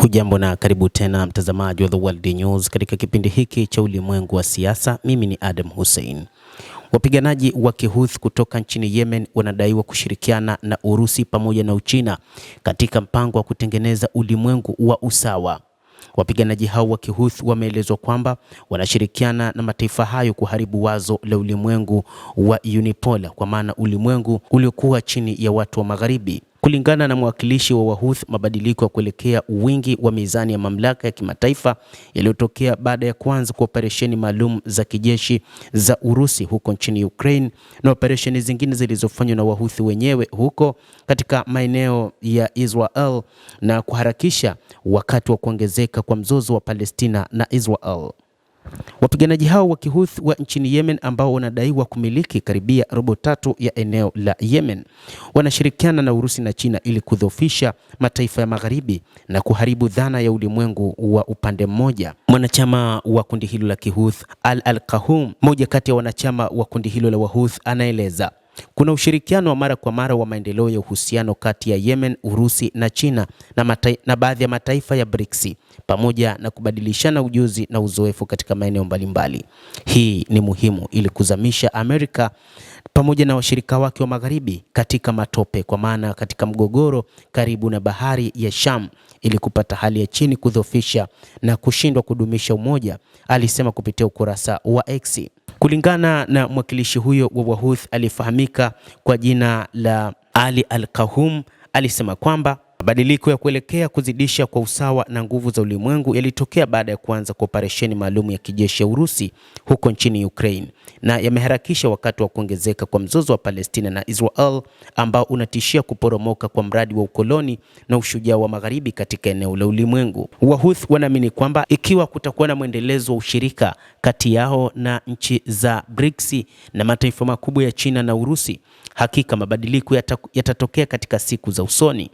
Hujambo na karibu tena mtazamaji wa The World News katika kipindi hiki cha ulimwengu wa siasa. Mimi ni Adam Hussein. Wapiganaji wa Kihouthi kutoka nchini Yemen wanadaiwa kushirikiana na Urusi pamoja na Uchina katika mpango wa kutengeneza ulimwengu wa usawa. Wapiganaji hao wa Kihouthi wameelezwa kwamba wanashirikiana na mataifa hayo kuharibu wazo la ulimwengu wa unipolar, kwa maana ulimwengu uliokuwa chini ya watu wa Magharibi. Kulingana na mwakilishi wa Wahouthi, mabadiliko ya kuelekea wingi wa mizani ya mamlaka ya kimataifa yaliyotokea baada ya kuanza kwa operesheni maalum za kijeshi za Urusi huko nchini Ukraine na operesheni zingine zilizofanywa na Wahouthi wenyewe huko katika maeneo ya Israel na kuharakisha wakati wa kuongezeka kwa mzozo wa Palestina na Israel. Wapiganaji hao wa Kihouthi wa nchini Yemen ambao wanadaiwa kumiliki karibia robo tatu ya eneo la Yemen wanashirikiana na Urusi na China ili kudhoofisha mataifa ya Magharibi na kuharibu dhana ya ulimwengu wa upande mmoja. Mwanachama wa kundi hilo la Kihouthi Al-Qahoum, mmoja kati ya wanachama wa kundi hilo la Wahouthi, anaeleza kuna ushirikiano wa mara kwa mara wa maendeleo ya uhusiano kati ya Yemen, Urusi na China na baadhi ya mataifa ya BRICS, pamoja na kubadilishana ujuzi na uzoefu katika maeneo mbalimbali. Hii ni muhimu ili kuzamisha Amerika pamoja na washirika wake wa Magharibi katika matope, kwa maana katika mgogoro karibu na bahari ya Sham, ili kupata hali ya chini, kudhoofisha na kushindwa kudumisha umoja, alisema kupitia ukurasa wa X. Kulingana na mwakilishi huyo wa Wahouthi alifahamika kwa jina la Ali Al-Qahoum, alisema kwamba mabadiliko ya kuelekea kuzidisha kwa usawa na nguvu za ulimwengu yalitokea baada ya kuanza kwa operesheni maalum ya kijeshi ya Urusi huko nchini Ukraine, na yameharakisha wakati wa kuongezeka kwa mzozo wa Palestina na Israel ambao unatishia kuporomoka kwa mradi wa ukoloni na ushujaa wa Magharibi katika eneo la ulimwengu. Wahouthi wanaamini kwamba ikiwa kutakuwa na mwendelezo wa ushirika kati yao na nchi za BRICS na mataifa makubwa ya China na Urusi, hakika mabadiliko yatatokea katika siku za usoni.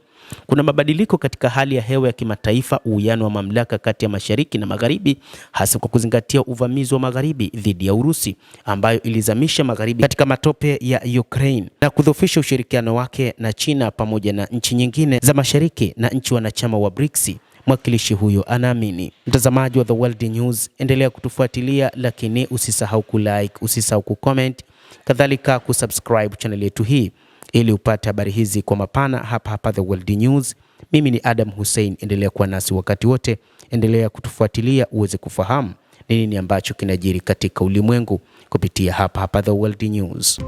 Kuna mabadiliko katika hali ya hewa ya kimataifa, uwiano wa mamlaka kati ya Mashariki na Magharibi, hasa kwa kuzingatia uvamizi wa Magharibi dhidi ya Urusi ambayo ilizamisha Magharibi katika matope ya Ukraine na kudhoofisha ushirikiano wake na China pamoja na nchi nyingine za Mashariki na nchi wanachama wa BRICS. Mwakilishi huyo anaamini. Mtazamaji wa The World News, endelea kutufuatilia, lakini usisahau kulike, usisahau kucomment, kadhalika kusubscribe channel yetu hii ili upate habari hizi kwa mapana hapa The World News. Mimi ni Adam Hussein, endelea kuwa nasi wakati wote, endelea kutufuatilia uweze kufahamu nini ambacho kinajiri katika ulimwengu kupitia hapa The World News.